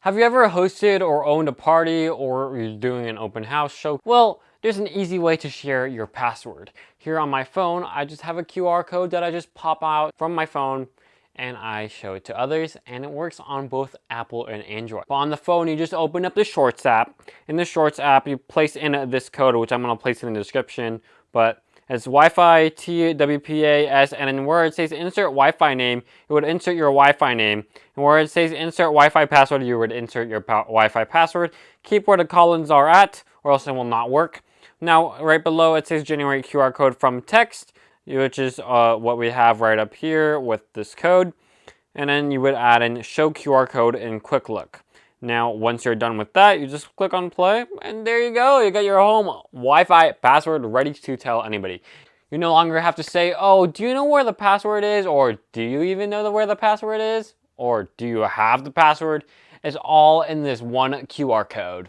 Have you ever hosted or owned a party, or you're doing an open house show? Well, there's an easy way to share your password. Here on my phone, I just have a QR code that I just pop out from my phone and I show it to others, and it works on both Apple and Android. But on the phone, you just open up the Shorts app. In the Shorts app, you place in this code, which I'm gonna place in the description, but it's Wi-Fi TWPAS, and then where it says insert Wi-Fi name, it would insert your Wi-Fi name. And where it says insert Wi-Fi password, you would insert your Wi-Fi password. Keep where the colons are at, or else it will not work. Now, right below it says generate QR code from text, which is what we have right up here with this code. And then you would add in show QR code in quick look. Now, once you're done with that, you just click on play, and there you go. You got your home Wi-Fi password ready to tell anybody. You no longer have to say, oh, do you know where the password is? Or do you even know where the password is? Or do you have the password? It's all in this one QR code.